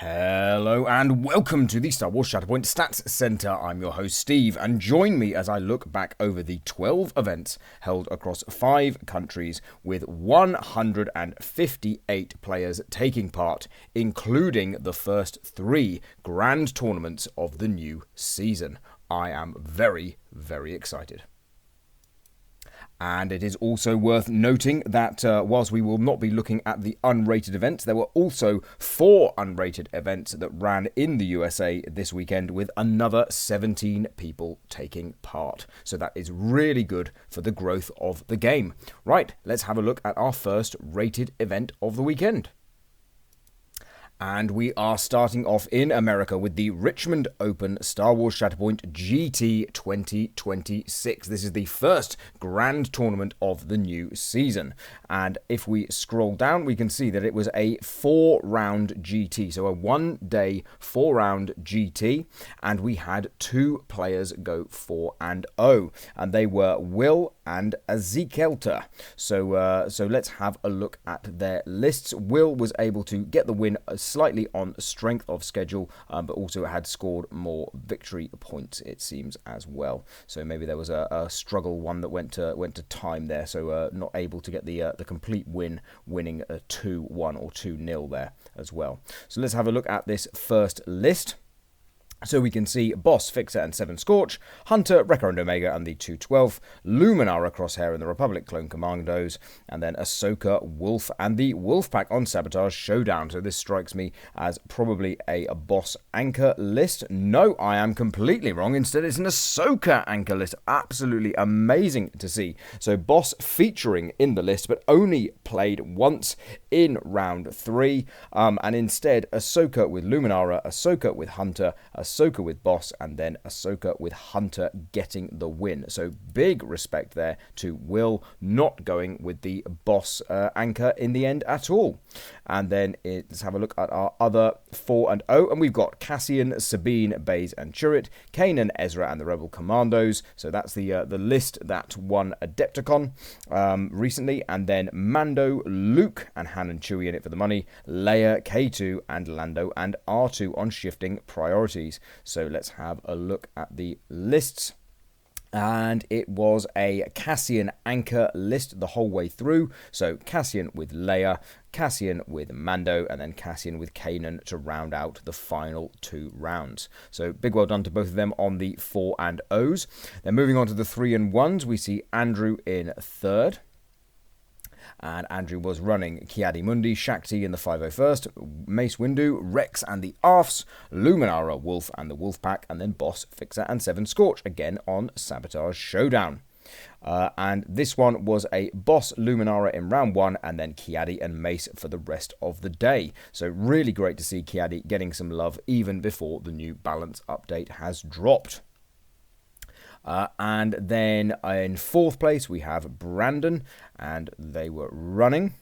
Hello and welcome to the Star Wars Shatterpoint Stats Centre. I'm your host Steve, and join me as I look back over the 12 events held across 5 countries with 158 players taking part, including the first 3 grand tournaments of the new season. I am very, very excited. And it is also worth noting that whilst we will not be looking at the unrated events, there were also 4 unrated events that ran in the USA this weekend with another 17 people taking part. So that is really good for the growth of the game. Right, let's have a look at our first rated event of the weekend. And we are starting off in America with the Richmond Open Star Wars Shatterpoint GT 2026. This is the first grand tournament of the new season. And if we scroll down, we can see that it was a 4-round GT. So a 1-day 4-round GT. And we had 2 players go 4-0. And they were Will and Ezekielter. So let's have a look at their lists. Will was able to get the win slightly on strength of schedule, but also had scored more victory points, it seems, as well. So maybe there was a struggle one that went to time there, so not able to get the complete win, winning a 2-1 or 2-0 there as well. So let's have a look at this first list. So we can see Boss, Fixer and 7 Scorch, Hunter, Wrecker and Omega and the 212, Luminara, Crosshair and the Republic Clone Commandos, and then Ahsoka, Wolf and the Wolfpack on Sabotage Showdown. So this strikes me as probably a Boss anchor list. No, I am completely wrong. Instead, it's an Ahsoka anchor list. Absolutely amazing to see. So Boss featuring in the list, but only played once in round 3. And instead, Ahsoka with Luminara, Ahsoka with Hunter, Ahsoka with Boss, and then Ahsoka with Hunter getting the win. So big respect there to Will not going with the Boss anchor in the end at all. And then let's have a look at our other 4-0, and we've got Cassian, Sabine, Baze and Chirrut, Kanan, Ezra and the Rebel Commandos. So that's the list that won Adepticon recently. And then Mando, Luke and Han and Chewie in it for the money, Leia, K2 and Lando and R2 on shifting priorities. So let's have a look at the lists. And it was a Cassian anchor list the whole way through. So Cassian with Leia, Cassian with Mando, and then Cassian with Kanan to round out the final 2 rounds. So big well done to both of them on the 4-0s. Then moving on to the 3-1s, we see Andrew in 3rd. And Andrew was running Kiadi Mundi, Shakti in the 501st, Mace Windu, Rex and the Arfs, Luminara, Wolf and the Wolfpack, and then Boss, Fixer and 7 Scorch, again on Sabotage Showdown. And this one was a Boss Luminara in round 1, and then Kiadi and Mace for the rest of the day. So really great to see Kiadi getting some love even before the new balance update has dropped. And then in 4th place we have Brandon, and they were running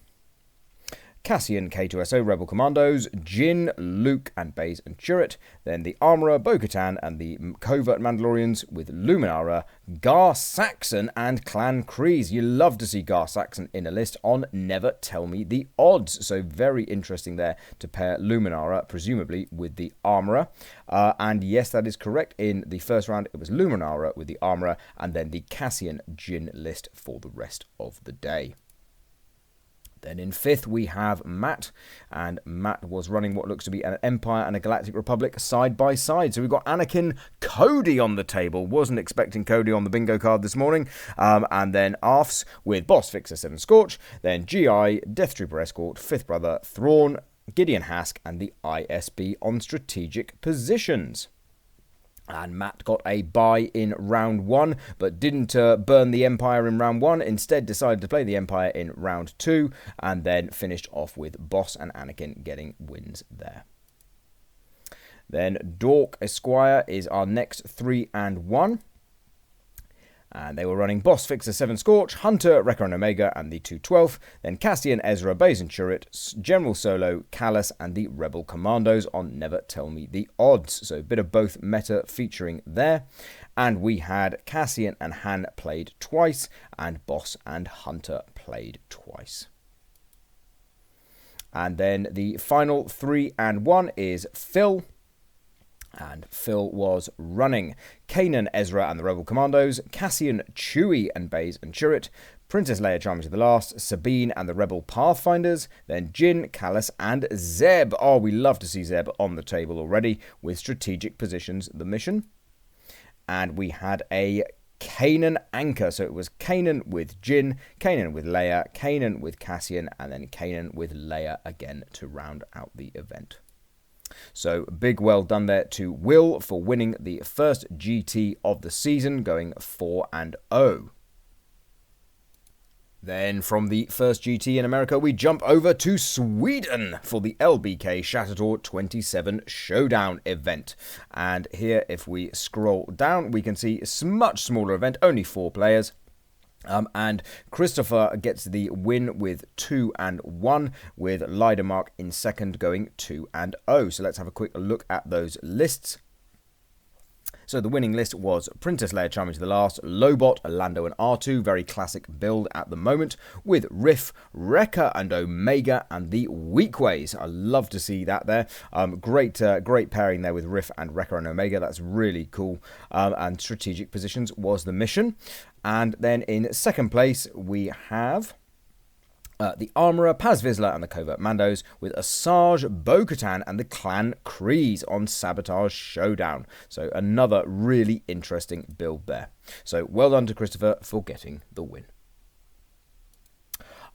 Cassian, K2SO, Rebel Commandos, Jin, Luke and Baze and Chirrut, then the Armourer, Bo-Katan and the Covert Mandalorians with Luminara, Gar Saxon and Clan Kryze. You love to see Gar Saxon in a list on Never Tell Me the Odds. So very interesting there to pair Luminara, presumably, with the Armourer. And yes, that is correct. In the first round, it was Luminara with the Armourer, and then the Cassian Jin list for the rest of the day. Then in 5th we have Matt, and Matt was running what looks to be an Empire and a Galactic Republic side by side. So we've got Anakin, Cody on the table. Wasn't expecting Cody on the bingo card this morning. And then Arfs with Boss, Fixer, 7 Scorch, then GI, Death Trooper Escort, 5th Brother, Thrawn, Gideon Hask, and the ISB on strategic positions. And Matt got a bye in round 1, but didn't burn the Empire in round 1. Instead decided to play the Empire in round 2, and then finished off with Boss and Anakin getting wins there. Then Dork Esquire is our next 3-1. And they were running Boss, Fixer, 7 Scorch, Hunter, Wrecker and Omega, and the 212. Then Cassian, Ezra, Baze and Chirrut, General Solo, Callus, and the Rebel Commandos on Never Tell Me the Odds. So a bit of both meta featuring there. And we had Cassian and Han played twice, and Boss and Hunter played twice. And then the final 3 and 1 is Phil. And Phil was running Kanan, Ezra and the Rebel Commandos, Cassian, Chewie and Baze and Chirrut, Princess Leia Charming to the Last, Sabine and the Rebel Pathfinders, then Jin, Callus and Zeb. Oh, we love to see Zeb on the table already with Strategic Positions, the mission. And we had a Kanan anchor, so it was Kanan with Jin, Kanan with Leia, Kanan with Cassian, and then Kanan with Leia again to round out the event. So big well done there to Will for winning the first GT of the season, going 4-0. Then from the first GT in America, we jump over to Sweden for the LBK Shatterpoint 27 Showdown event. And here, if we scroll down, we can see a much smaller event, only 4 players. And Christopher gets the win with 2-1, with Leidermark in second going 2-0. So let's have a quick look at those lists. So the winning list was Princess Leia Charming to the Last, Lobot, Lando and R2, very classic build at the moment, with Riff, Wrecker and Omega and the Weakways. I love to see that there. Great pairing there with Riff and Wrecker and Omega. That's really cool. And Strategic Positions was the mission. And then in second place we have the Armourer, Paz Vizsla and the Covert Mandos, with Asajj, Bo-Katan and the Clan Kryze on Sabotage Showdown. So another really interesting build there. So well done to Christopher for getting the win.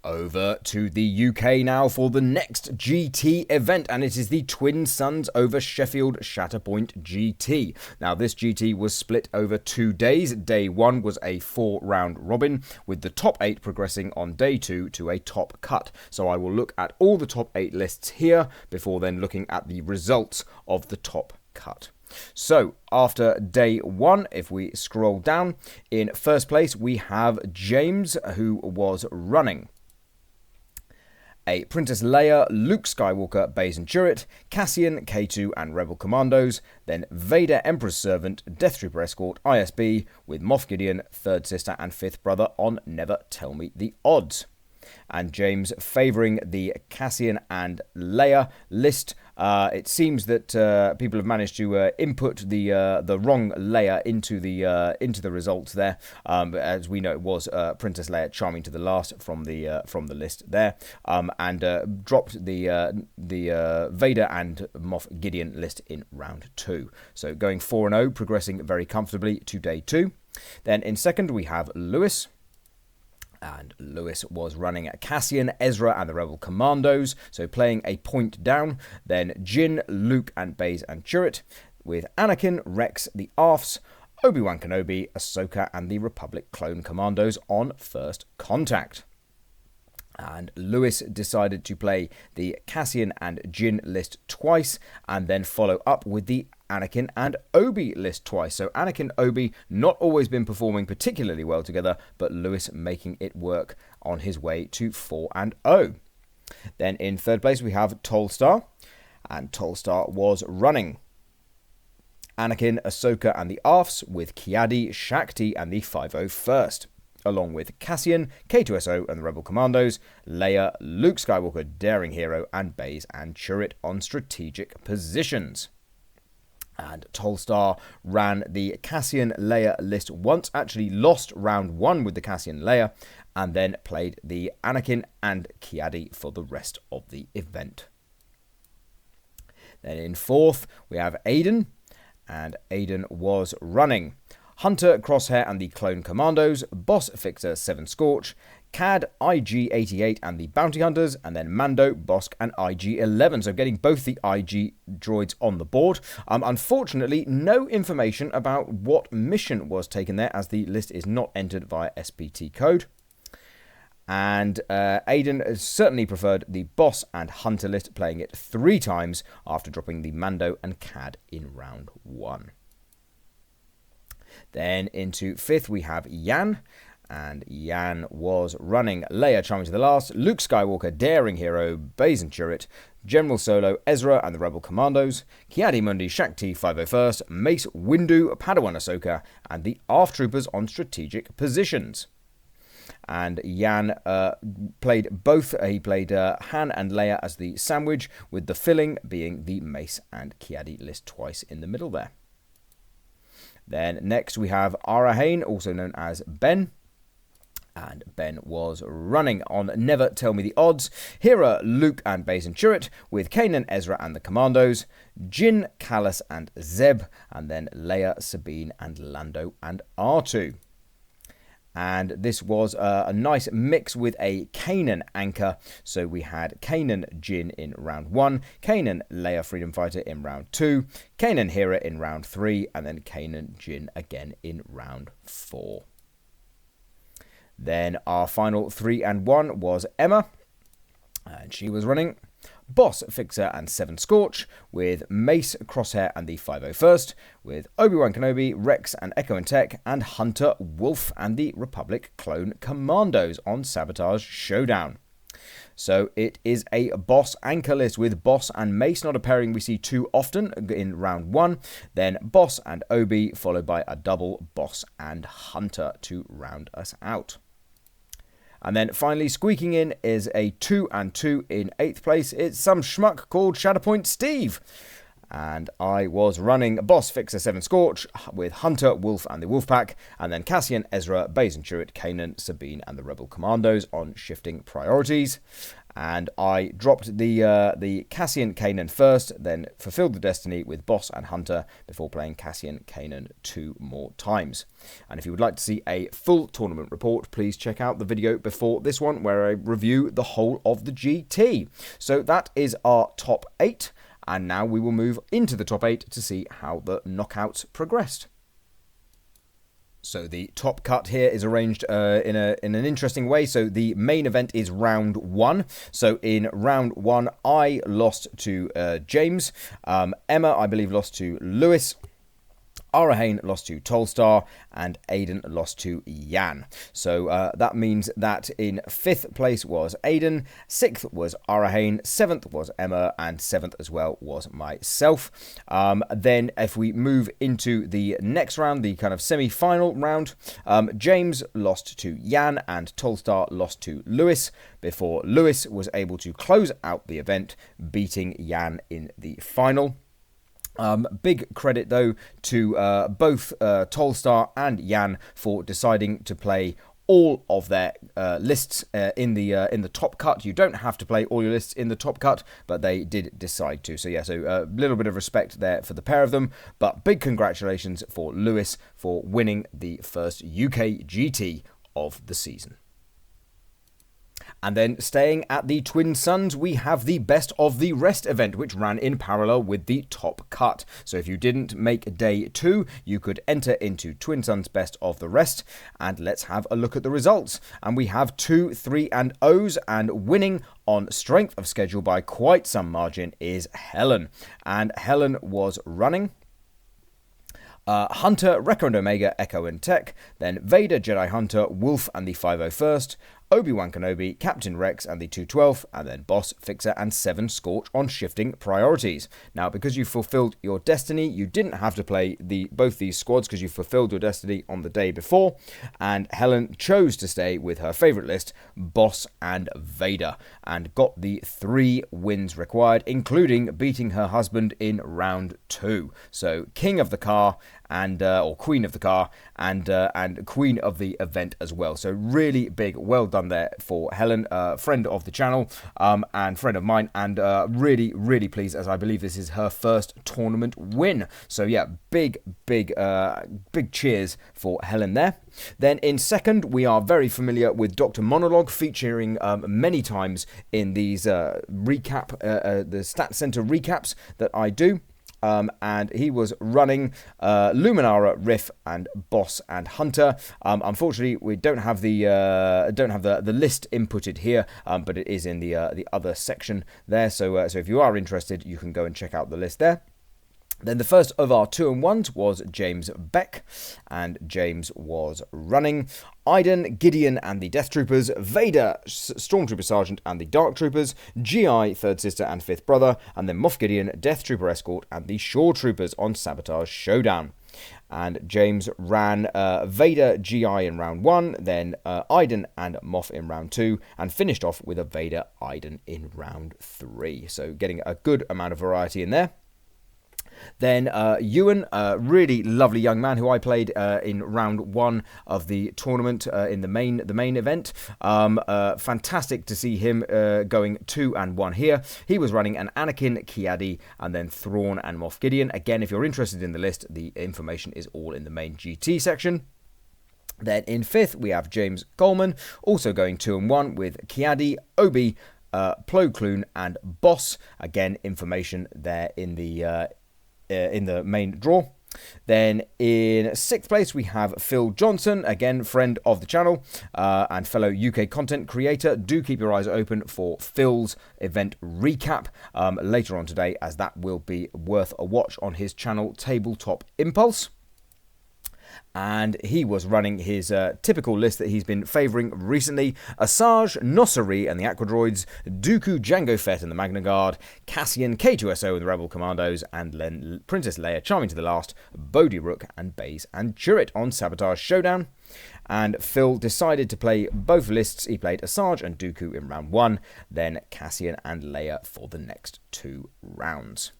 Over to the UK now for the next GT event, and it is the Twin Suns over Sheffield Shatterpoint GT. Now, this GT was split over 2 days. Day 1 was a 4-round robin, with the top 8 progressing on day 2 to a top cut. So I will look at all the top 8 lists here before then looking at the results of the top cut. So, after day 1, if we scroll down, in first place we have James, who was running a Princess Leia, Luke Skywalker, Baze and Chirrut, Cassian, K2 and Rebel Commandos, then Vader, Emperor's Servant, Death Trooper Escort, ISB, with Moff Gideon, Third Sister and Fifth Brother on Never Tell Me the Odds. And James favouring the Cassian and Leia list. It seems that people have managed to input the wrong Leia into the results there. As we know, it was Princess Leia Charming to the Last from the list there, and dropped the Vader and Moff Gideon list in round 2. So going 4-0, progressing very comfortably to day 2. Then in second we have Lewis. And Lewis was running Cassian, Ezra and the Rebel Commandos, so playing a point down. Then Jin, Luke and Baze and Chirrut, with Anakin, Rex, the Arfs, Obi-Wan Kenobi, Ahsoka and the Republic Clone Commandos on First Contact. And Lewis decided to play the Cassian and Jin list twice, and then follow up with the Anakin and Obi list twice. So Anakin, Obi, not always been performing particularly well together, but Lewis making it work on his way to 4-0. Then in third place we have Tolstar, and Tolstar was running Anakin, Ahsoka and the Arfs, with Kiadi, Shakti and the 501st. Along with Cassian, K2SO and the Rebel Commandos, Leia, Luke Skywalker, Daring Hero, and Baze and Chirrut on Strategic Positions. And Tolstar ran the Cassian Leia list once, actually lost round 1 with the Cassian Leia, and then played the Anakin and Kiadi for the rest of the event. Then in fourth, we have Aiden, and Aiden was running Hunter, Crosshair and the Clone Commandos, Boss Fixer 7 Scorch, Cad, IG-88 and the Bounty Hunters, and then Mando, Bosk and IG-11. So getting both the IG droids on the board. Unfortunately, no information about what mission was taken there, as the list is not entered via SPT code. And Aiden certainly preferred the Boss and Hunter list, playing it 3 times after dropping the Mando and Cad in round 1. Then into fifth we have Yan, and Yan was running Leia Charming to the Last, Luke Skywalker, Daring Hero, Baze and Chirrut, General Solo, Ezra and the Rebel Commandos, Kiadi Mundi, Shakti 501st, Mace Windu, Padawan Ahsoka, and the ARF Troopers on Strategic Positions. And Jan played both. He played Han and Leia as the sandwich, with the filling being the Mace and Kiadi list twice in the middle there. Then next we have Arahane, also known as Ben. And Ben was running on Never Tell Me the Odds, Hera, Luke and Baze Chirrut, with Kanan, Ezra and the Commandos, Jin, Kallus and Zeb, and then Leia, Sabine and Lando and R2. And this was a nice mix with a Kanan anchor. So we had Kanan Jin in round 1, Kanan Leia Freedom Fighter in round 2, Kanan Hera in round 3, and then Kanan Jin again in round 4. Then our final 3 and 1 was Emma, and she was running Boss, Fixer and 7 Scorch, with Mace, Crosshair and the 501st, with Obi-Wan Kenobi, Rex and Echo and Tech, and Hunter, Wolf and the Republic Clone Commandos on Sabotage Showdown. So it is a Boss anchor list with Boss and Mace, not a pairing we see too often in round 1. Then Boss and Obi, followed by a double Boss and Hunter to round us out. And then finally, squeaking in is a 2 and 2 in 8th place. It's some schmuck called Shatterpoint Steve. And I was running Boss, Fixer, 7 Scorch with Hunter, Wolf and the Wolfpack, and then Cassian, Ezra, Baze Chirrut, Kanan, Sabine and the Rebel Commandos on shifting priorities. And I dropped the Cassian Kanan first, then fulfilled the destiny with Boss and Hunter before playing Cassian Kanan 2 more times. And if you would like to see a full tournament report, please check out the video before this one where I review the whole of the GT. So that is our top 8, and now we will move into the top 8 to see how the knockouts progressed. So the top cut here is arranged in an interesting way. So the main event is round 1. So in round 1, I lost to James. Emma, I believe, lost to Lewis. Arahane lost to Tolstar, and Aiden lost to Jan. So that means that in 5th place was Aiden, 6th was Arahane, 7th was Emma, and 7th as well was myself. Then if we move into the next round, the kind of semi-final round, James lost to Jan and Tolstar lost to Lewis, before Lewis was able to close out the event, beating Jan in the final. Big credit, though, to both Tolstar and Jan for deciding to play all of their lists in the top cut. You don't have to play all your lists in the top cut, but they did decide to. So yeah, so a little bit of respect there for the pair of them. But big congratulations for Lewis for winning the first UK GT of the season. And then staying at the Twin Suns, we have the Best of the Rest event, which ran in parallel with the top cut. So if you didn't make day 2, you could enter into Twin Suns Best of the Rest. And let's have a look at the results. And we have 2, 3 and O's, and winning on strength of schedule by quite some margin is Helen. And Helen was running Hunter, Rekka and Omega, Echo and Tech, then Vader, Jedi Hunter, Wolf and the 501st, Obi-Wan Kenobi, Captain Rex and the 212th, and then Boss, Fixer and 7 Scorch on shifting priorities. Now, because you fulfilled your destiny, you didn't have to play both these squads because you fulfilled your destiny on the day before, and Helen chose to stay with her favourite list, Boss and Vader, and got the 3 wins required, including beating her husband in round 2. So, King of the Car, and or Queen of the Car, and Queen of the event as well. So really big, well done there for Helen, friend of the channel, and friend of mine, and really pleased, as I believe this is her first tournament win. So yeah, big cheers for Helen there. Then in second, we are very familiar with Dr. Monologue, featuring many times in these the Stats Centre recaps that I do. And he was running Luminara, Riff, and Boss and Hunter. Unfortunately, we don't have the list inputted here, but it is in the other section there. So if you are interested, you can go and check out the list there. Then the first of our 2 and 1s was James Beck, and James was running Iden, Gideon and the Death Troopers, Vader, Stormtrooper Sergeant and the Dark Troopers, GI, Third Sister and Fifth Brother, and then Moff Gideon, Death Trooper Escort and the Shore Troopers on Sabotage Showdown. And James ran Vader GI in round 1, then Iden and Moff in round 2, and finished off with a Vader Iden in round 3. So getting a good amount of variety in there. Then Ewan, a really lovely young man who I played in round 1 of the tournament in the main event. Fantastic to see him going 2-1 here. He was running an Anakin, Kiadi, and then Thrawn and Moff Gideon. Again, if you're interested in the list, the information is all in the main GT section. Then in 5th, we have James Coleman, also going 2-1 with Kiadi, Obi, Plo Koon, and Boss. Again, information there in the main draw. Then in 6th place we have Phil Johnson, again friend of the channel and fellow UK content creator. Do keep your eyes open for Phil's event recap later on today, as that will be worth a watch on his channel Tabletop Impulse. And he was running his typical list that he's been favouring recently: Asajj, Nosseri and the Aquadroids, Dooku, Jango Fett and the Magna Guard, Cassian, K2SO and the Rebel Commandos, and then Princess Leia, charming to the last, Bodhi Rook and Baze and Chirrut on Sabotage Showdown. And Phil decided to play both lists. He played Asajj and Dooku in round 1, then Cassian and Leia for the next 2 rounds.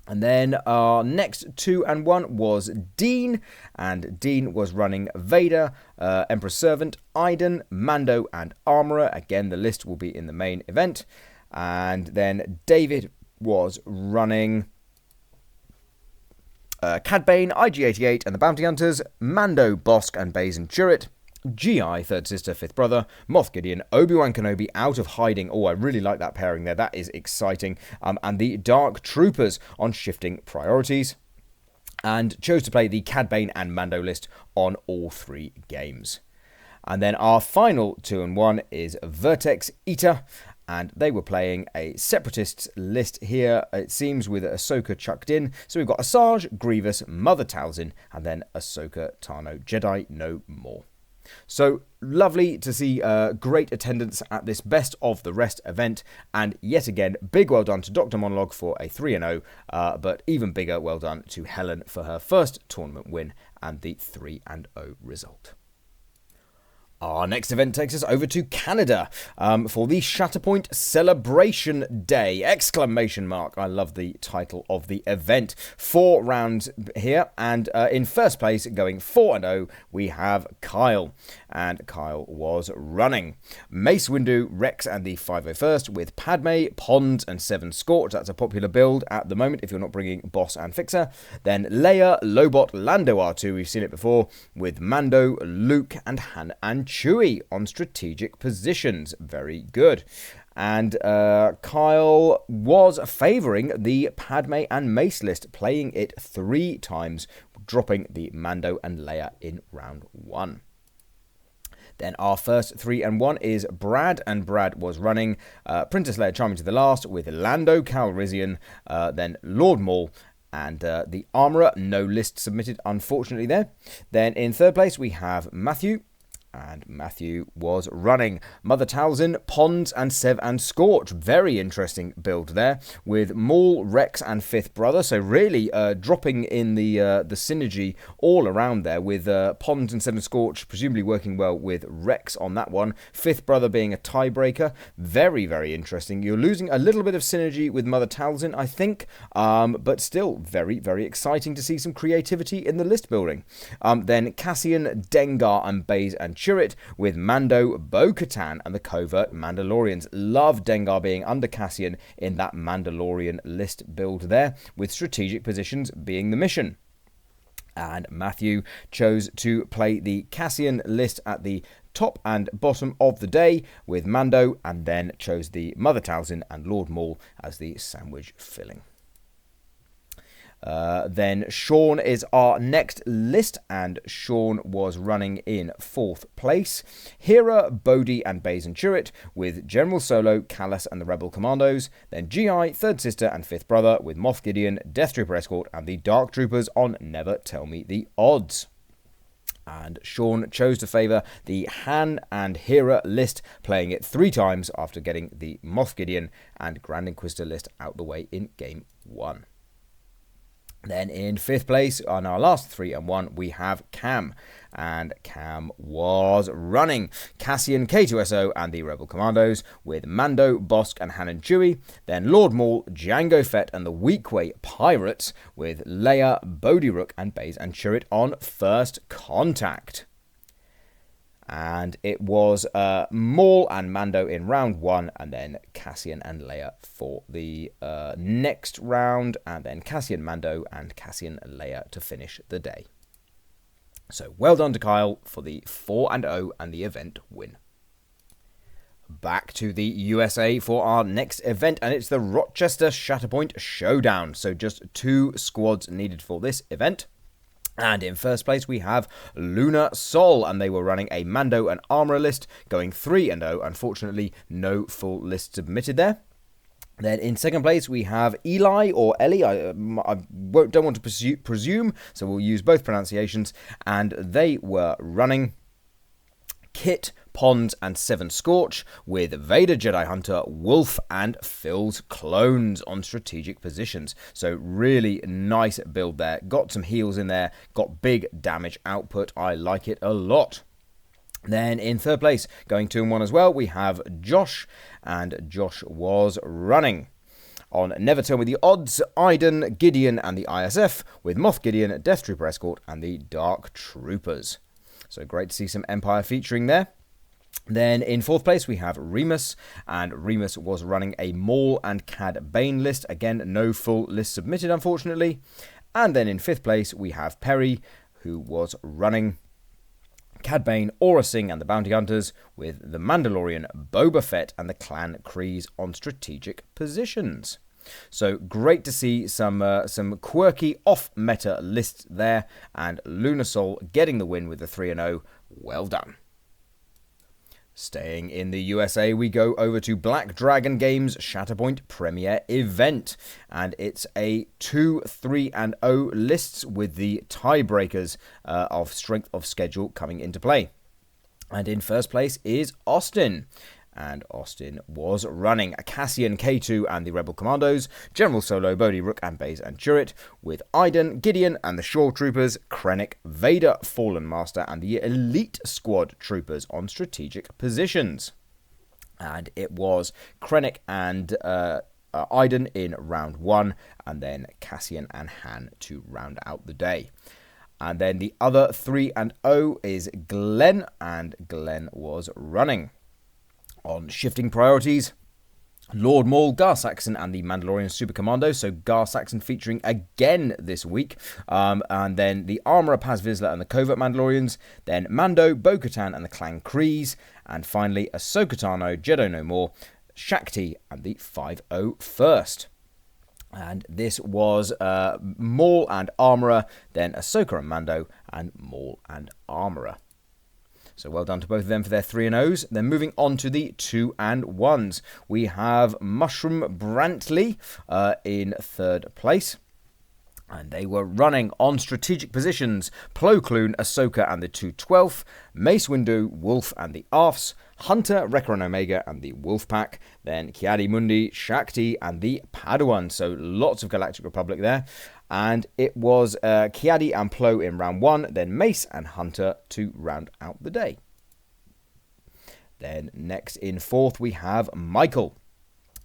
And then our next 2-1 was Dean, and Dean was running Vader, Emperor's Servant, Iden, Mando, and Armourer. Again, the list will be in the main event. And then David was running Cad Bane, IG-88, and the Bounty Hunters, Mando, Bosk, and Baze and Chirrut. GI, Third Sister, Fifth Brother, Moff Gideon, Obi-Wan Kenobi out of hiding. Oh, I really like that pairing there. That is exciting. And the Dark Troopers on Shifting Priorities. And chose to play the Cad Bane and Mando list on all 3 games. And then our final 2-1 is Vertex Eater. And they were playing a Separatists list here, it seems, with Ahsoka chucked in. So we've got Asajj, Grievous, Mother Talzin, and then Ahsoka Tano, Jedi No More. So lovely to see great attendance at this Best of the Rest event, and yet again, big well done to Dr. Monologue for a 3-0, but even bigger well done to Helen for her first tournament win and the 3-0 result. Our next event takes us over to Canada for the Shatterpoint Celebration Day! Exclamation mark. I love the title of the event. 4 rounds here, and in first place, going 4-0, we have Kyle. And Kyle was running Mace Windu, Rex, and the 501st with Padme, Pond, and 7 Scorch. That's a popular build at the moment if you're not bringing Boss and Fixer. Then Leia, Lobot, Lando R2, we've seen it before, with Mando, Luke, and Han and Chewie on strategic positions. Very good. And Kyle was favouring the Padme and Mace list, playing it 3 times, dropping the Mando and Leia in round 1. Then our first 3-1 is Brad, and Brad was running Princess Leia Charming to the Last with Lando Calrissian, then Lord Maul, and the Armourer. No list submitted, unfortunately, there. Then in third place, we have Matthew. And Matthew was running Mother Talzin, Pond, and Sev and Scorch. Very interesting build there, with Maul, Rex, and Fifth Brother. So really dropping in the synergy all around there, with Pond and Sev and Scorch presumably working well with Rex on that one. Fifth Brother being a tiebreaker. Very, very interesting. You're losing a little bit of synergy with Mother Talzin, I think, but still very, very exciting to see some creativity in the list building. Then Cassian, Dengar, and Baze and Chirrut with Mando, Bo-Katan, and the Covert Mandalorians. Love Dengar being under Cassian in that Mandalorian list build there, with strategic positions being the mission. And Matthew chose to play the Cassian list at the top and bottom of the day with Mando, and then chose the Mother Talzin and Lord Maul as the sandwich filling. Then Sean is our next list, and Sean was running in 4th place. Hera, Bodhi, and Baze and Chirrut with General Solo, Kallus, and the Rebel Commandos. Then GI, Third Sister, and Fifth Brother with Moff Gideon, Death Trooper Escort, and the Dark Troopers on Never Tell Me the Odds. And Sean chose to favour the Han and Hera list, playing it 3 times after getting the Moff Gideon and Grand Inquisitor list out the way in Game 1. Then in 5th place, on our last 3 and 1, we have Cam. And Cam was running Cassian K2SO and the Rebel Commandos with Mando, Bosk and Hanan Chewie. Then Lord Maul, Jango Fett and the Weequay Pirates with Leia, Bodhi Rook and Baze and Chirrut on First Contact. And it was Maul and Mando in round 1, and then Cassian and Leia for the next round, and then Cassian, Mando, and Cassian Leia to finish the day. So well done to Kyle for the 4-0 and the event win. Back to the USA for our next event, and it's the Rochester Shatterpoint Showdown. So just 2 squads needed for this event. And in first place, we have Luna Sol, and they were running a Mando and Armourer list, going 3-0. Unfortunately, no full list submitted there. Then in second place, we have Eli, or Ellie, I don't want to presume, so we'll use both pronunciations. And they were running Kit, Pons and 7 Scorch with Vader Jedi Hunter, Wolf and Phil's clones on strategic positions. So really nice build there. Got some heals in there, got big damage output. I like it a lot. Then in third place, going 2-1 as well, we have Josh, and Josh was running on Never Tell Me the Odds, Iden, Gideon and the ISF with Moff Gideon, Death Trooper Escort and the Dark Troopers. So great to see some Empire featuring there. Then in fourth place, we have Remus, and Remus was running a Maul and Cad Bane list. Again, no full list submitted, unfortunately. And then in fifth place, we have Perry, who was running Cad Bane, Aura Singh and the Bounty Hunters with the Mandalorian, Boba Fett and the Clan Kryze on strategic positions. So great to see some quirky off-meta lists there, and Lunasol getting the win with the 3-0. Well done. Staying in the USA, we go over to Black Dragon Games Shatterpoint Premier Event, and it's a 2, 3 and 0 lists with the tiebreakers of strength of schedule coming into play. And in first place is Austin. And Austin was running a Cassian K2 and the Rebel Commandos, General Solo, Bodhi, Rook and Baze and Chirrut, with Iden, Gideon and the Shore Troopers, Krennic, Vader, Fallen Master and the Elite Squad Troopers on strategic positions. And it was Krennic and Iden in round 1, and then Cassian and Han to round out the day. And then the other 3 and 0 is Glenn, and Glenn was running on shifting priorities, Lord Maul, Gar Saxon and the Mandalorian Super Commando. So Gar Saxon featuring again this week. And then the Armourer Paz Vizsla and the Covert Mandalorians. Then Mando, Bo-Katan and the Clan Kryze. And finally Ahsoka Tano, Jedi No More, Shakti and the 501st. And this was Maul and Armourer, then Ahsoka and Mando, and Maul and Armourer. So well done to both of them for their 3 and 0s. Then moving on to the 2 and 1s. We have Mushroom Brantley in third place. And they were running on strategic positions Plo Koon, Ahsoka and the 212th, Mace Windu, Wolf and the Arfs, Hunter, Wrecker and Omega and the Wolf Pack, then Kiadi Mundi, Shakti and the Padawan. So lots of Galactic Republic there. And it was Kiadi and Plo in round 1, then Mace and Hunter to round out the day. Then next in fourth we have Michael.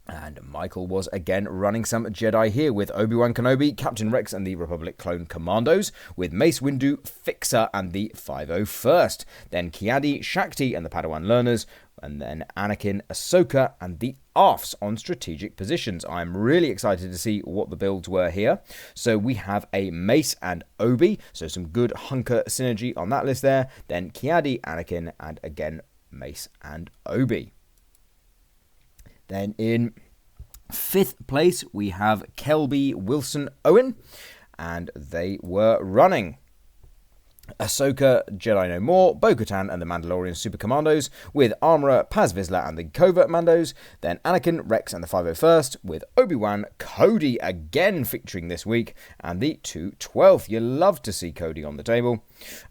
And Michael was again running some Jedi here with Obi-Wan Kenobi, Captain Rex and the Republic Clone Commandos, with Mace Windu, Fixer and the 501st. Then Kiadi, Shakti and the Padawan Learners, and then Anakin, Ahsoka and the Arfs on strategic positions. I'm really excited to see what the builds were here. So we have a Mace and Obi, so some good hunker synergy on that list there. Then Kiadi, Anakin, and again Mace and Obi. Then in fifth place, we have Kelby, Wilson, Owen, and they were running Ahsoka, Jedi No More, Bo-Katan and the Mandalorian Super Commandos, with Armourer, Paz Vizsla and the Covert Mandos, then Anakin, Rex and the 501st, with Obi-Wan, Cody again featuring this week, and the 212th. You love to see Cody on the table.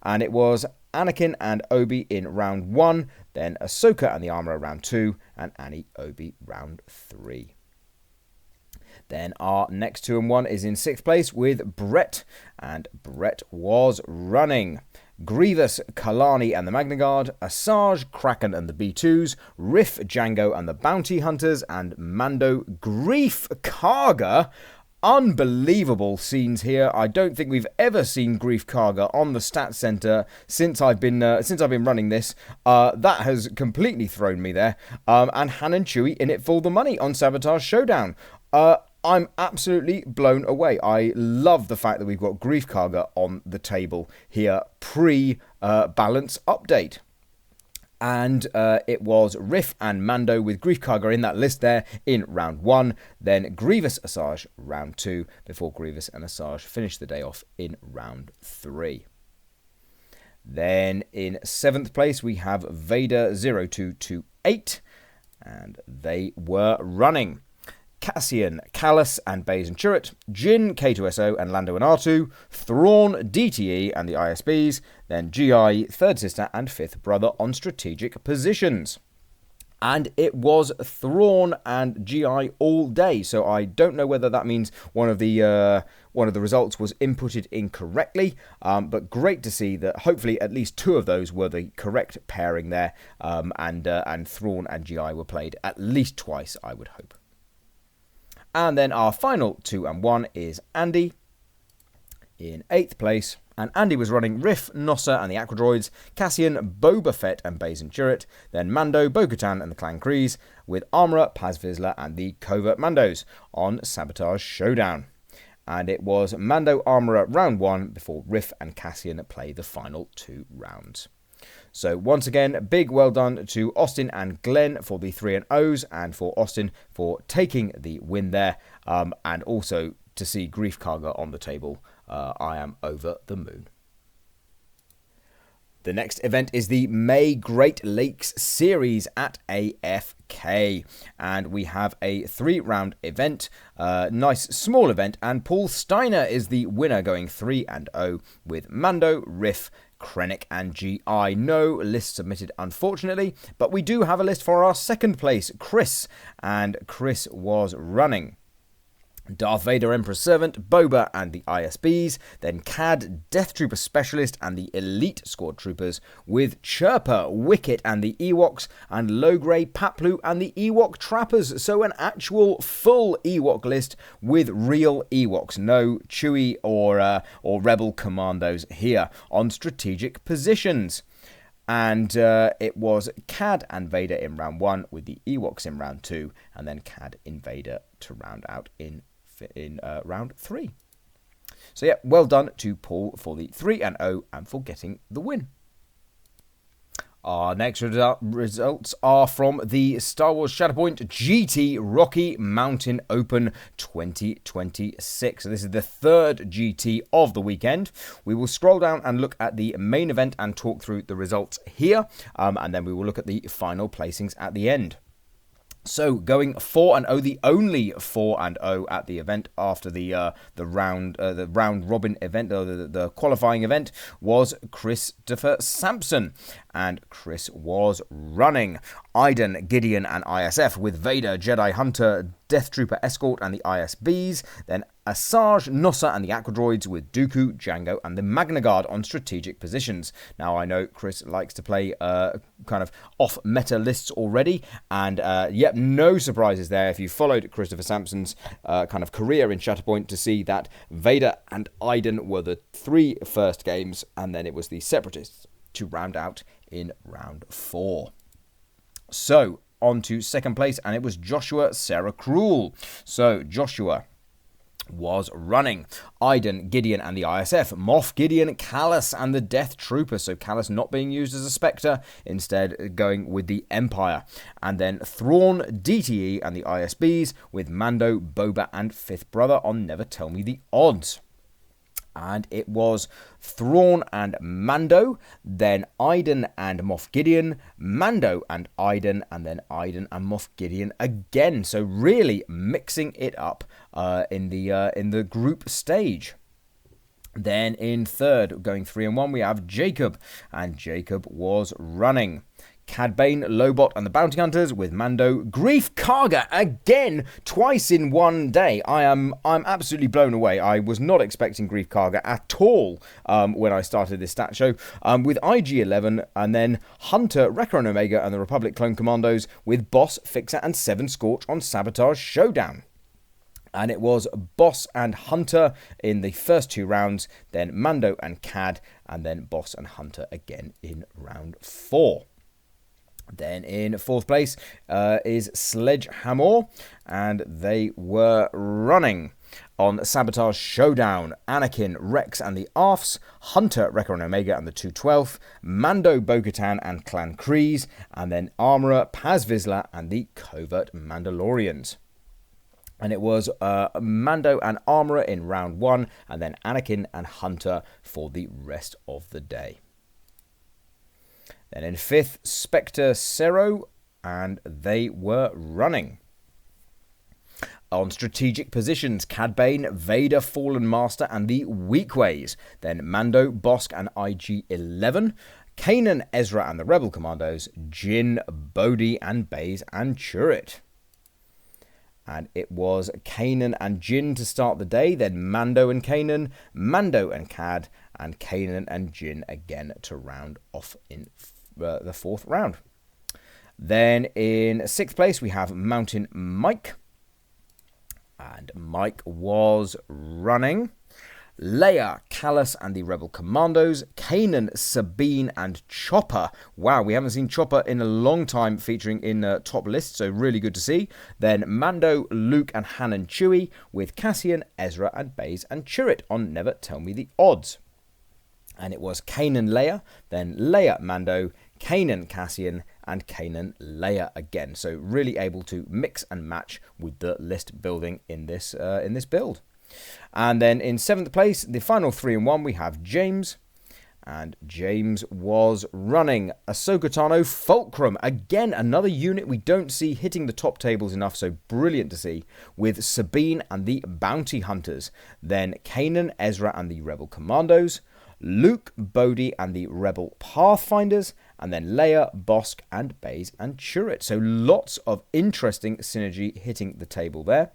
And it was Anakin and Obi in round 1, then Ahsoka and the Armourer round 2, and Annie Obi round 3. Then our next 2 and 1 is in 6th place with Brett, and Brett was running Grievous, Kalani and the Magnagard, Asajj, Kraken and the B2s, Riff, Django and the Bounty Hunters, and Mando, Greef Karga. Unbelievable scenes here. I don't think we've ever seen Greef Karga on the Stats Centre since I've been running this. That has completely thrown me there. And Han and Chewie in it for the money on Sabotage Showdown. I'm absolutely blown away. I love the fact that we've got Greef Karga on the table here pre-balance update. And it was Riff and Mando with Greef Karga in that list there in round 1. Then Grievous Asajj round 2 before Grievous and Asajj finished the day off in round 3. Then in 7th place we have Vader 0228, and they were running Cassian, Callus and Baze and Chirrut, Jin, K2SO and Lando and R2, Thrawn, DTE and the ISBs, then GI, Third Sister and Fifth Brother on strategic positions. And it was Thrawn and GI all day, so I don't know whether that means one of the results was inputted incorrectly, but great to see that hopefully at least 2 of those were the correct pairing there, and Thrawn and GI were played at least twice, I would hope. And then our final 2 and 1 is Andy in 8th place. And Andy was running Riff, Nossa and the Aquadroids, Cassian, Boba Fett and Baze and Chirrut, then Mando, Bo-Katan and the Clan Kryze, with Armourer, Paz Vizsla and the Covert Mandos on Sabotage Showdown. And it was Mando Armourer round 1 before Riff and Cassian play the final 2 rounds. So once again, big well done to Austin and Glenn for the 3 and O's, and for Austin for taking the win there, and also to see Greef Karga on the table. I am over the moon. The next event is the May Great Lakes Series at AFK, and we have a 3-round event, nice small event, and Paul Steiner is the winner, going 3 and 0 with Mando, Riff, Krennic and GI. No list submitted, unfortunately, but we do have a list for our 2nd place, Chris, and Chris was running Darth Vader, Emperor's Servant, Boba and the ISBs, then Cad, Death Trooper Specialist and the Elite Squad Troopers, with Chirpa, Wicket and the Ewoks, and Logray, Paplu and the Ewok Trappers. So an actual full Ewok list with real Ewoks, no Chewie or Rebel Commandos here on strategic positions. And it was Cad and Vader in round 1 with the Ewoks in round 2, and then Cad and Vader to round out in round 3. So yeah, well done to Paul for the 3 and 0 and for getting the win. Our next results are from the Star Wars Shatterpoint GT Rocky Mountain Open 2026. So this is the 3rd GT of the weekend. We will scroll down and look at the main event and talk through the results here, and then we will look at the final placings at the end. So going 4 and 0, the only 4 and 0 at the event after the round robin event, the qualifying event, was Christopher Sampson, and Chris was running Iden, Gideon and ISF with Vader, Jedi Hunter, Death Trooper Escort and the ISBs, then Asajj, Nossa and the Aquadroids with Dooku, Django and the Magna Guard on strategic positions. Now I know Chris likes to play kind of off-meta lists already, and yep, no surprises there if you followed Christopher Sampson's kind of career in Shatterpoint to see that Vader and Iden were the 3 first games, and then it was the Separatists to round out in round 4. So on to 2nd place, and it was Joshua Sarah Cruel. So Joshua was running Iden, Gideon and the ISF, Moff Gideon, Callus and the Death Trooper. So Callus not being used as a Spectre, instead going with the Empire. And then Thrawn, DTE and the ISBs with Mando, Boba and Fifth Brother on Never Tell Me the Odds. And it was Thrawn and Mando, then Iden and Moff Gideon, Mando and Iden, and then Iden and Moff Gideon again. So really mixing it up in the group stage. Then in 3rd, going 3 and 1, we have Jacob, and Jacob was running Cad Bane, Lobot and the Bounty Hunters with Mando, Greef Karga again, twice in one day. I'm absolutely blown away. I was not expecting Greef Karga at all when I started this stat show. With IG-11 and then Hunter, Wrecker and Omega and the Republic Clone Commandos with Boss, Fixer and 7 Scorch on Sabotage Showdown. And it was Boss and Hunter in the first 2 rounds, then Mando and Cad, and then Boss and Hunter again in round 4. Then in 4th place is Sledgehammer, and they were running on Sabotage Showdown, Anakin, Rex and the Arfs, Hunter, Wrecker and Omega and the 212th, Mando, Bo-Katan and Clan Kryze, and then Armourer, Paz Vizsla and the Covert Mandalorians. And it was Mando and Armourer in round 1, and then Anakin and Hunter for the rest of the day. Then in 5th, Spectre Cero, and they were running on strategic positions, Cad Bane, Vader, Fallen Master, and the Weakways. Then Mando, Bosk, and IG-11. Kanan, Ezra, and the Rebel Commandos. Jin, Bodhi, and Baze, and Chirrut. And it was Kanan and Jin to start the day, then Mando and Kanan, Mando and Cad, and Kanan and Jin again to round off in the 4th round. Then in 6th place we have Mountain Mike, and Mike was running Leia, Callus and the Rebel Commandos, Kanan, Sabine and Chopper. Wow, we haven't seen Chopper in a long time featuring in top lists, so really good to see. Then Mando, Luke and Han and Chewie with Cassian, Ezra and Baze and Chirrut on Never Tell Me the Odds. And it was Kanan, Leia, then Leia, Mando, Kanan, Cassian and Kanan, Leia again. So really able to mix and match with the list building in this build. And then in 7th place, the final 3 in 1, we have James. And James was running Ahsoka Tano Fulcrum. Again, another unit we don't see hitting the top tables enough, so brilliant to see. With Sabine and the Bounty Hunters. Then Kanan, Ezra and the Rebel Commandos. Luke, Bodhi and the Rebel Pathfinders. And then Leia, Bosk and Baze and Chirrut. So lots of interesting synergy hitting the table there.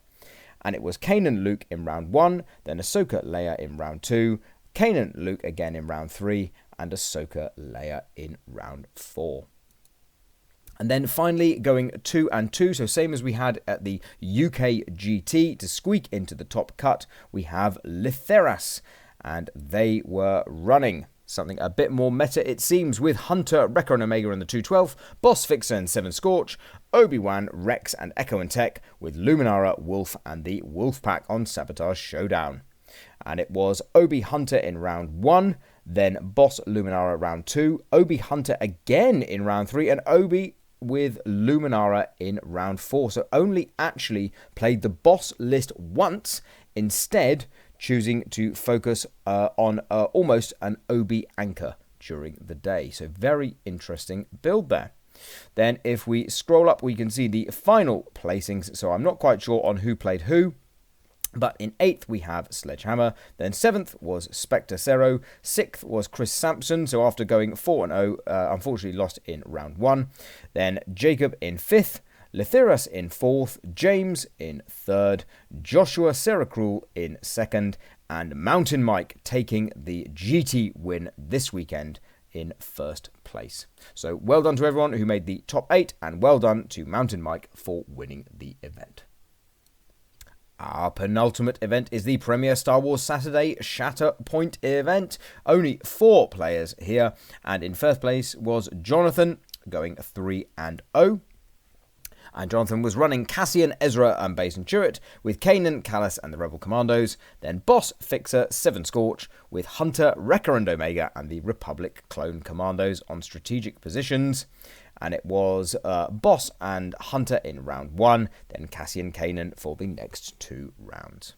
And it was Kanan, Luke in round 1, then Ahsoka, Leia in round 2, Kanan, Luke again in round 3, and Ahsoka, Leia in round 4. And then finally going 2 and 2, so same as we had at the UK GT, to squeak into the top cut, we have Litheras, and they were running something a bit more meta, it seems, with Hunter, Wrecker and Omega and the 212, Boss, Fixer and 7 Scorch, Obi-Wan, Rex and Echo and Tech, with Luminara, Wolf and the Wolfpack on Sabotage Showdown. And it was Obi Hunter in round 1, then Boss Luminara round 2, Obi Hunter again in round 3, and Obi with Luminara in round 4. So only actually played the Boss list once, instead choosing to focus on almost an Obi anchor during the day. So very interesting build there. Then if we scroll up, we can see the final placings. So I'm not quite sure on who played who. But in 8th we have Sledgehammer, then 7th was Spectre Cero, 6th was Chris Sampson, so after going 4-0, unfortunately lost in round 1. Then Jacob in 5th, Litheras in 4th, James in 3rd, Joshua Seracrul in 2nd, and Mountain Mike taking the GT win this weekend in 1st place. So well done to everyone who made the top 8, and well done to Mountain Mike for winning the event. Our penultimate event is the Premier Star Wars Saturday Shatterpoint event. Only 4 players here, and in 1st place was Jonathan, going 3-0. And Jonathan was running Cassian, Ezra and Baze and Chirrut, with Kanan, Callus and the Rebel Commandos, then Boss, Fixer, 7 Scorch, with Hunter, Wrecker and Omega and the Republic Clone Commandos on strategic positions. And it was Boss and Hunter in round 1, then Cassian, Kanan for the next 2 rounds.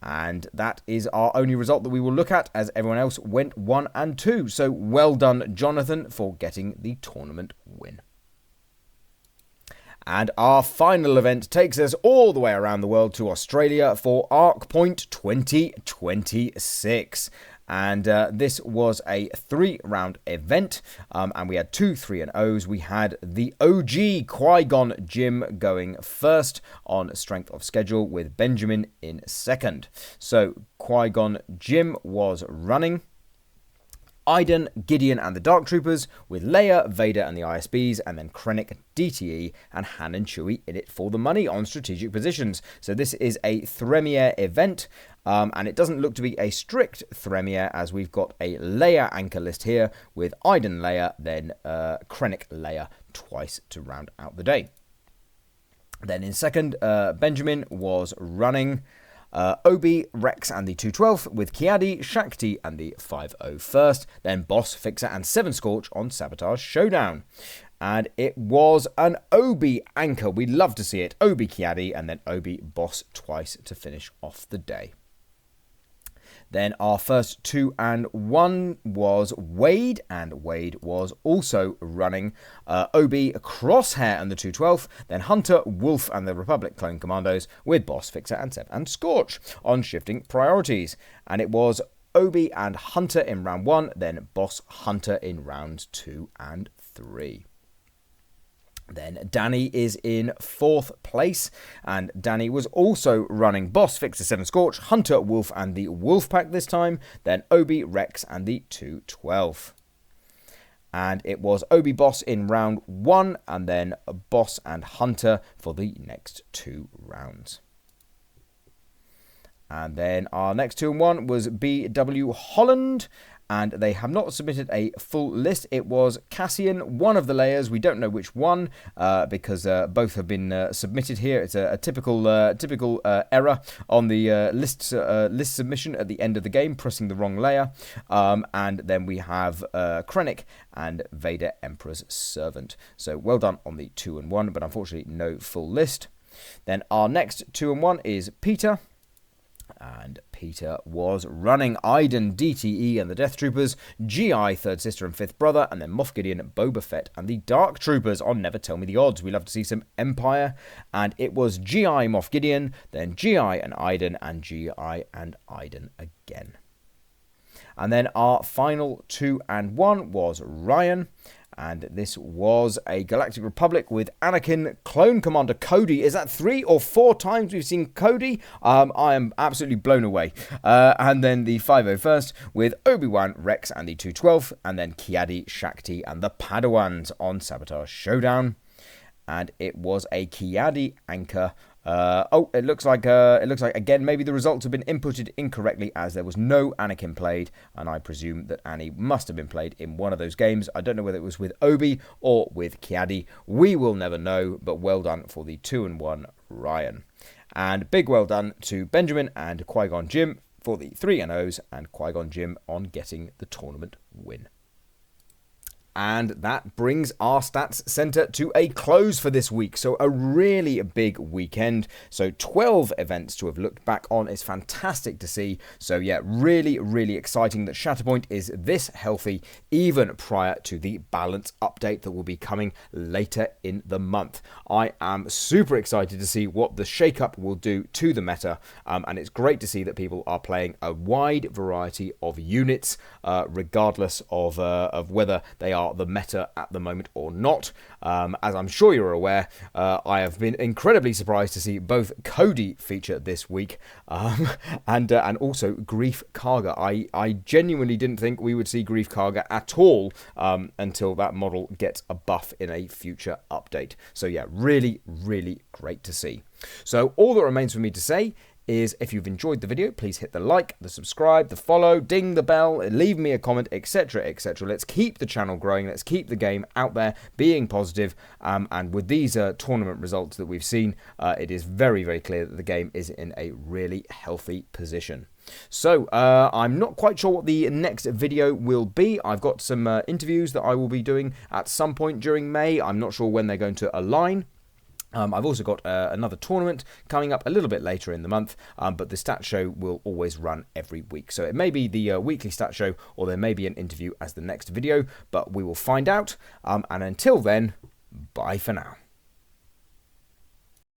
And that is our only result that we will look at, as everyone else went 1 and 2. So well done, Jonathan, for getting the tournament win. And our final event takes us all the way around the world to Australia for Arc Point 2026. And this was a 3-round event, and we had 2 3-0s. We had the OG Qui-Gon Jinn going first on strength of schedule, with Benjamin in second. So Qui-Gon Jinn was running. Iden, Gideon and the Dark Troopers, with Leia, Vader and the ISBs, and then Krennic, DTE, and Han and Chewie in it for the money on strategic positions. So this is a Thremier event, and it doesn't look to be a strict Thremier, as we've got a Leia anchor list here, with Iden Leia, then Krennic Leia twice to round out the day. Then in second, Benjamin was running Obi, Rex and the 212, with Kiadi, Shakti and the 501st, then Boss, Fixer and 7 Scorch on Sabotage Showdown. And it was an Obi anchor. We love to see it. Obi Kiadi and then Obi Boss twice to finish off the day. Then our first 2 and 1 was Wade, and Wade was also running Obi, Crosshair and the 212, then Hunter, Wolf and the Republic Clone Commandos, with Boss, Fixer and Seb and Scorch on shifting priorities. And it was Obi and Hunter in round 1, then Boss, Hunter in rounds 2 and 3. Then Danny is in 4th place, and Danny was also running Boss, Fixer, 7 Scorch, Hunter, Wolf and the Wolf Pack this time, then Obi, Rex and the 212. And it was Obi Boss in round 1, and then Boss and Hunter for the next 2 rounds. And then our next 2 and 1 was BW Holland, and they have not submitted a full list. It was Cassian, one of the layers. We don't know which one, because both have been submitted here. It's a typical error on the list submission at the end of the game, pressing the wrong layer. And then we have Krennic and Vader, Emperor's Servant. So well done on the 2 and 1, but unfortunately no full list. Then our next 2 and 1 is Peter. And Peter was running Iden, DTE and the Death Troopers, GI, Third Sister and Fifth Brother, and then Moff Gideon, Boba Fett and the Dark Troopers on Never Tell Me the Odds. We love to see some Empire. And it was GI, Moff Gideon, then GI and Iden, and GI and Iden again. And then our final 2 and 1 was Ryan. And this was a Galactic Republic with Anakin, Clone Commander Cody. Is that 3 or 4 times we've seen Cody? I am absolutely blown away. And then the 501st with Obi-Wan, Rex and the 212. And then Kiadi, Shakti and the Padawans on Sabotage Showdown. And it was a Kiadi anchor. It looks like again maybe the results have been inputted incorrectly, as there was no Anakin played, and I presume that Annie must have been played in one of those games. I don't know whether it was with Obi or with Kiadi. We will never know, but well done for the 2 and 1 Ryan. And big well done to Benjamin and Qui-Gon Jinn for the 3 and 0s, and Qui-Gon Jinn on getting the tournament win. And that brings our Stats Centre to a close for this week. So a really big weekend. So 12 events to have looked back on. It's fantastic to see. So yeah, really, really exciting that Shatterpoint is this healthy, even prior to the balance update that will be coming later in the month. I am super excited to see what the shake-up will do to the meta. And it's great to see that people are playing a wide variety of units, regardless of whether they are the meta at the moment or not. As I'm sure you're aware, I have been incredibly surprised to see both Cody feature this week, and also Greef Karga. I genuinely didn't think we would see Greef Karga at all until that model gets a buff in a future update. So yeah, really, really great to see. So all that remains for me to say is, if you've enjoyed the video, please hit the like, the subscribe, the follow, ding the bell, leave me a comment, etc, etc. Let's keep the channel growing. Let's keep the game out there being positive. And with these tournament results that we've seen, it is very, very clear that the game is in a really healthy position. So I'm not quite sure what the next video will be. I've got some interviews that I will be doing at some point during May. I'm not sure when they're going to align. I've also got another tournament coming up a little bit later in the month, but the stat show will always run every week. So it may be the weekly stat show, or there may be an interview as the next video, but we will find out. And until then, bye for now.